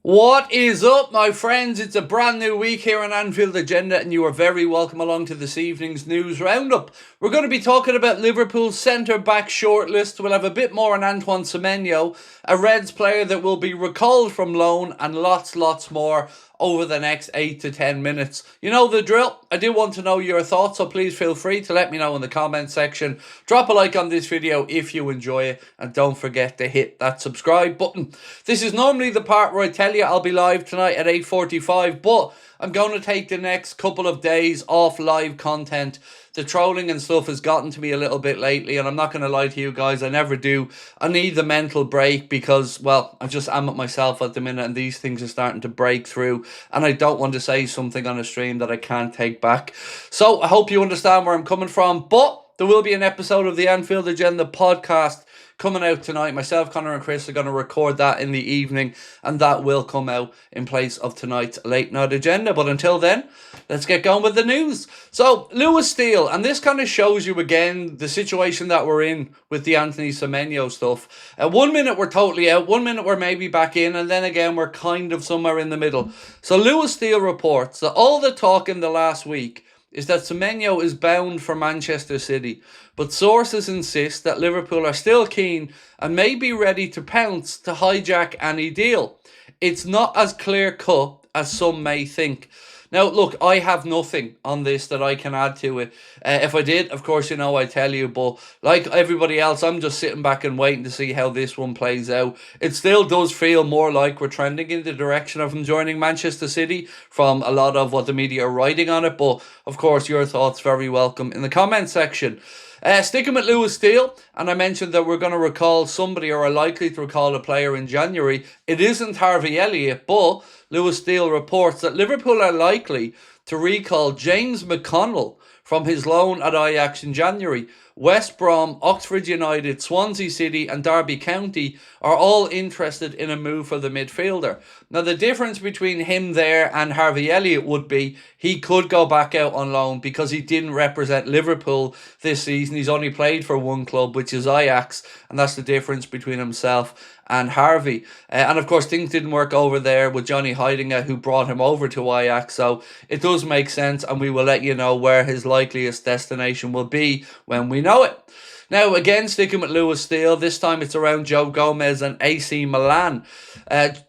What is up, my friends? It's a brand new week here on Anfield Agenda, and you are very welcome along to this evening's news roundup. We're going to be talking about Liverpool's centre-back shortlist. We'll have a bit more on Antoine Semenyo, a Reds player that will be recalled from loan, and lots more over the next 8 to 10 minutes. You know the drill. I do want to know your thoughts, so please feel free to let me know in the comment section. Drop a like on this video if you enjoy it, and don't forget to hit that subscribe button. This is normally the part where I tell you I'll be live tonight at 8:45, but I'm going to take the next couple of days off live content. The trolling and stuff has gotten to me a little bit lately, and I'm not going to lie to you guys, I never do. I need the mental break because, well, I just am at myself at the minute, and these things are starting to break through, and I don't want to say something on a stream that I can't take back. So I hope you understand where I'm coming from, but there will be an episode of the Anfield Agenda podcast coming out tonight. Myself, Connor and Chris are going to record that in the evening, and that will come out in place of tonight's late night agenda. But until then, let's get going with the news. So, Lewis Steele, and this kind of shows you again the situation that we're in with the Antoine Semenyo stuff. 1 minute we're totally out, 1 minute we're maybe back in, and then again we're kind of somewhere in the middle. So Lewis Steele reports that all the talk in the last week is that Semenyo is bound for Manchester City, but sources insist that Liverpool are still keen and may be ready to pounce to hijack any deal. It's not as clear-cut as some may think. Now, look, I have nothing on this that I can add to it. If I did, of course, you know, I'd tell you. But like everybody else, I'm just sitting back and waiting to see how this one plays out. It still does feel more like we're trending in the direction of him joining Manchester City from a lot of what the media are writing on it. But, of course, your thoughts very welcome in the comment section. Sticking with Lewis Steele, and I mentioned that we're going to recall somebody, or are likely to recall a player in January. It isn't Harvey Elliott, but Lewis Steele reports that Liverpool are likely to recall James McConnell from his loan at Ajax in January. West Brom, Oxford United, Swansea City and Derby County are all interested in a move for the midfielder. Now, the difference between him there and Harvey Elliott would be he could go back out on loan because he didn't represent Liverpool this season. He's only played for one club, which is Ajax, and that's the difference between himself and Harvey. And of course, things didn't work over there with Johnny Heidinger, who brought him over to Ajax. So it does make sense, and we will let you know where his likeliest destination will be when we know it. Now, again, sticking with Lewis Steele, this time it's around Joe Gomez and AC Milan.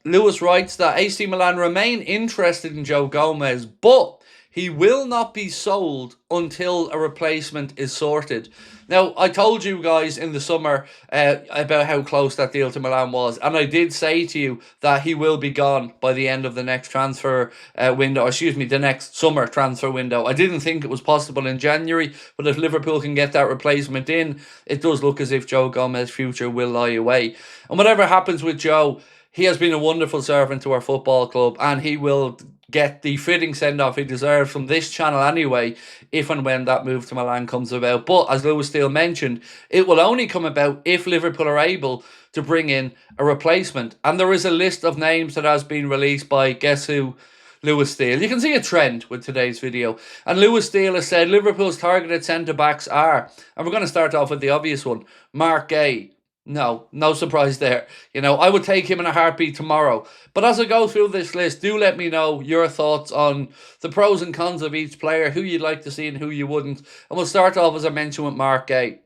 Lewis writes that AC Milan remain interested in Joe Gomez, but he will not be sold until a replacement is sorted. Now, I told you guys in the summer about how close that deal to Milan was, and I did say to you that he will be gone by the end of the next transfer window, the next summer transfer window. I didn't think it was possible in January, but if Liverpool can get that replacement in, it does look as if Joe Gomez's future will lie away. And whatever happens with Joe, he has been a wonderful servant to our football club, and he will get the fitting send-off he deserves from this channel anyway, if and when that move to Milan comes about. But as Lewis Steele mentioned, it will only come about if Liverpool are able to bring in a replacement. And there is a list of names that has been released by, guess who? Lewis Steele. You can see a trend with today's video. And Lewis Steele has said Liverpool's targeted centre-backs are, and we're going to start off with the obvious one, Mark Gay. No surprise there. You know, I would take him in a heartbeat tomorrow. But as I go through this list, do let me know your thoughts on the pros and cons of each player, who you'd like to see and who you wouldn't. And we'll start off, as I mentioned, with Mark Gay.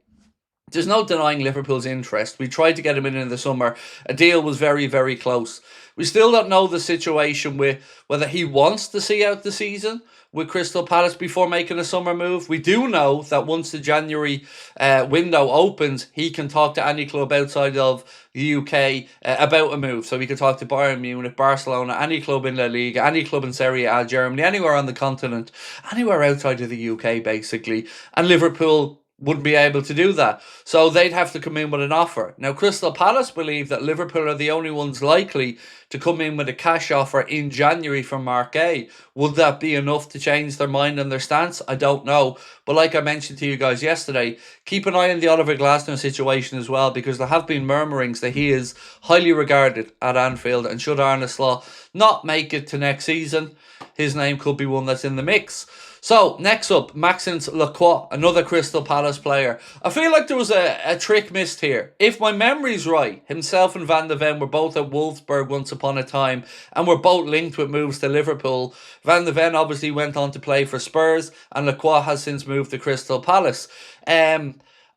There's no denying Liverpool's interest. We tried to get him in the summer. A deal was very close. We still don't know the situation with whether he wants to see out the season with Crystal Palace before making a summer move. We do know that once the January window opens, he can talk to any club outside of the UK about a move. So he can talk to Bayern Munich, Barcelona, any club in La Liga, any club in Serie A, Germany, anywhere on the continent, anywhere outside of the UK basically. And Liverpool wouldn't be able to do that. So they'd have to come in with an offer. Now, Crystal Palace believe that Liverpool are the only ones likely to come in with a cash offer in January from Mark Gay. Would that be enough to change their mind and their stance? I don't know. But like I mentioned to you guys yesterday, keep an eye on the Oliver Glasner situation as well, because there have been murmurings that he is highly regarded at Anfield, and should Arne Slot not make it to next season, his name could be one that's in the mix. So, next up, Maxence Lacroix, another Crystal Palace player. I feel like there was a trick missed here. If my memory's right, himself and Van de Ven were both at Wolfsburg once upon a time and were both linked with moves to Liverpool. Van de Ven obviously went on to play for Spurs and Lacroix has since moved to Crystal Palace.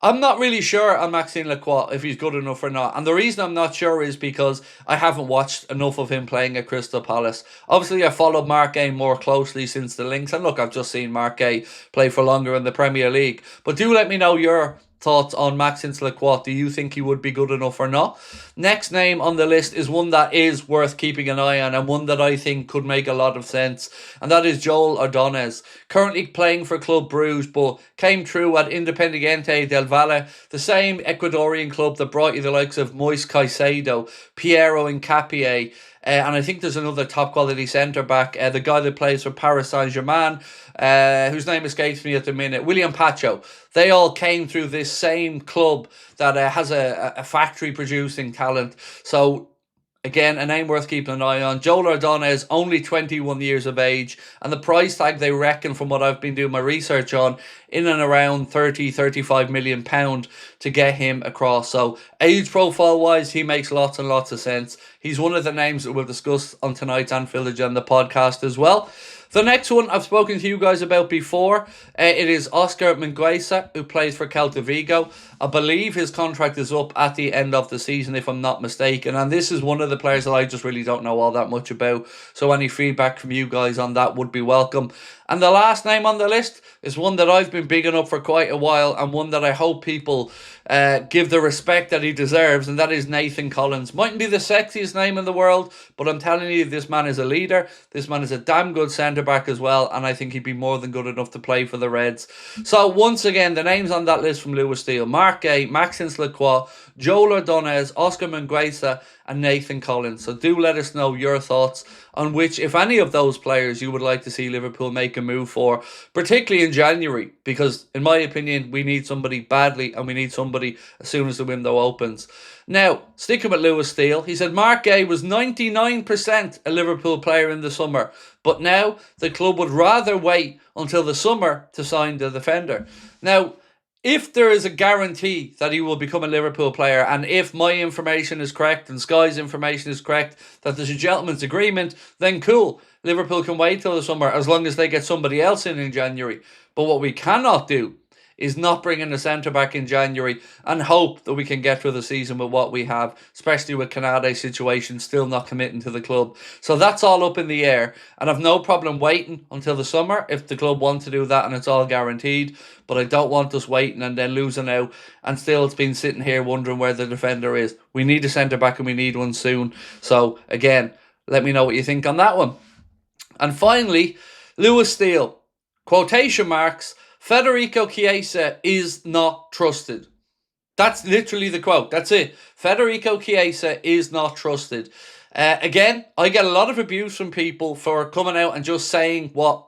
I'm not really sure on Maxime Lacroix if he's good enough or not. And the reason I'm not sure is because I haven't watched enough of him playing at Crystal Palace. Obviously, I followed Marc Guéhi more closely since the links. And look, I've just seen Marc Guéhi play for longer in the Premier League. But do let me know your thoughts on Maxime Lacroix. Do you think he would be good enough or not? Next name on the list is one that is worth keeping an eye on and one that I think could make a lot of sense, and that is Joel Ordonez. Currently playing for Club Bruges, but came through at Independiente del Valle, the same Ecuadorian club that brought you the likes of Moise Caicedo, Piero Hincapié, and I think there's another top quality centre back, the guy that plays for Paris Saint-Germain, whose name escapes me at the minute, William Pacho. They all came through this same club that has a factory producing talent. So, again, a name worth keeping an eye on. Joel Ordonez, only 21 years of age, and the price tag they reckon, from what I've been doing my research on, in and around 35 million pound to get him across. So age profile wise, he makes lots and lots of sense. He's one of the names that we'll discuss on tonight's Anfield Agenda podcast as well. The next one I've spoken to you guys about before. It is Oscar Mingueza, who plays for Celta Vigo. I believe his contract is up at the end of the season, if I'm not mistaken. And this is one of the players that I just really don't know all that much about. So any feedback from you guys on that would be welcome. And the last name on the list is one that I've been bigging up for quite a while, and one that I hope people give the respect that he deserves, and that is Nathan Collins. Mightn't be the sexiest name in the world, but I'm telling you, this man is a leader. This man is a damn good centre-back as well, and I think he'd be more than good enough to play for the Reds. So once again, the names on that list from Lewis Steele: Marc Guéhi, Maxence Lacroix, Joel Ordonez, Oscar Mingueza, and Nathan Collins. So do let us know your thoughts on which, if any of those players, you would like to see Liverpool make a move for, particularly in January, because in my opinion, we need somebody badly, and we need somebody as soon as the window opens. Now, sticking with Lewis Steele, he said Marc Guéhi was 99% a Liverpool player in the summer, but now the club would rather wait until the summer to sign the defender. Now, if there is a guarantee that he will become a Liverpool player, and if my information is correct and Sky's information is correct, that there's a gentleman's agreement, then cool. Liverpool can wait till the summer as long as they get somebody else in January. But what we cannot do is not bring in a centre-back in January and hope that we can get through the season with what we have, especially with Canade's situation still not committing to the club. So that's all up in the air, and I've no problem waiting until the summer if the club want to do that and it's all guaranteed, but I don't want us waiting and then losing out and still it's been sitting here wondering where the defender is. We need a centre-back and we need one soon. So again, let me know what you think on that one. And finally, Lewis Steele, quotation marks, Federico Chiesa is not trusted. That's literally the quote. That's it. Federico Chiesa is not trusted. Again, I get a lot of abuse from people for coming out and just saying what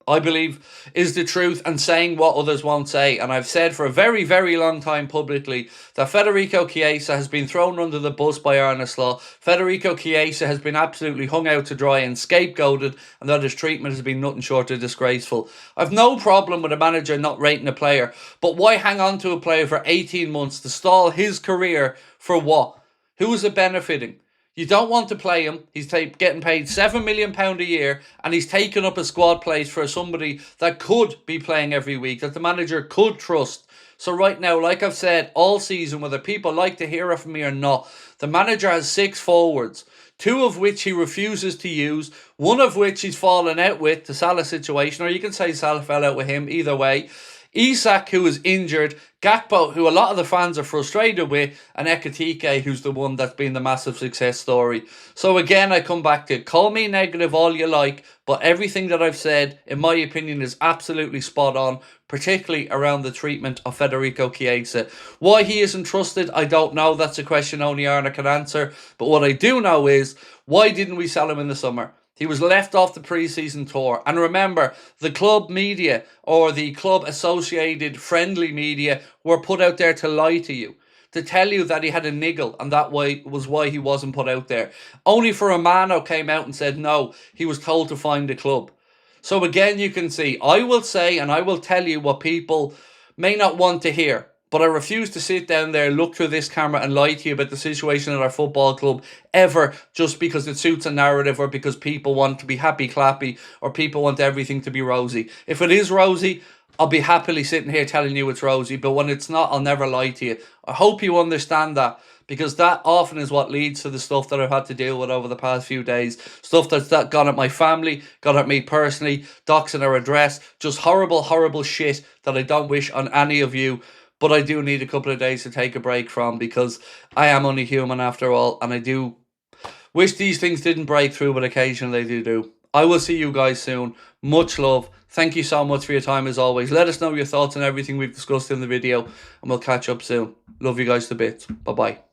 I believe is the truth and saying what others won't say. And I've said for a very, very long time publicly that Federico Chiesa has been thrown under the bus by Arne Slot. Federico Chiesa has been absolutely hung out to dry and scapegoated, and that his treatment has been nothing short of disgraceful. I've no problem with a manager not rating a player, but why hang on to a player for 18 months to stall his career for what? Who is it benefiting? You don't want to play him. He's getting paid £7 million a year, and he's taken up a squad place for somebody that could be playing every week, that the manager could trust. So right now, like I've said all season, whether people like to hear it from me or not, the manager has 6 forwards, 2 of which he refuses to use, 1 of which he's fallen out with, the Salah situation, or you can say Salah fell out with him, either way. Isak, who is injured, Gakpo, who a lot of the fans are frustrated with, and Ekitike, who's the one that's been the massive success story. So again, I come back to, call me negative all you like, but everything that I've said, in my opinion, is absolutely spot on, particularly around the treatment of Federico Chiesa. Why he isn't trusted, I don't know. That's a question only Arne can answer. But what I do know is, why didn't we sell him in the summer? He was left off the pre-season tour. And remember, the club media or the club associated friendly media were put out there to lie to you, to tell you that he had a niggle, and that was why he wasn't put out there. Only for Romano came out and said no, he was told to find a club. So again, you can see, I will say and I will tell you what people may not want to hear. But I refuse to sit down there, look through this camera and lie to you about the situation at our football club ever, just because it suits a narrative or because people want to be happy clappy or people want everything to be rosy. If it is rosy, I'll be happily sitting here telling you it's rosy, but when it's not, I'll never lie to you. I hope you understand that, because that often is what leads to the stuff that I've had to deal with over the past few days. Stuff that's gone at my family, gone at me personally, doxing our address, just horrible, horrible shit that I don't wish on any of you. But I do need a couple of days to take a break from, because I am only human after all, and I do wish these things didn't break through, but occasionally they do. I will see you guys soon. Much love. Thank you so much for your time as always. Let us know your thoughts on everything we've discussed in the video, and we'll catch up soon. Love you guys to bits. Bye-bye.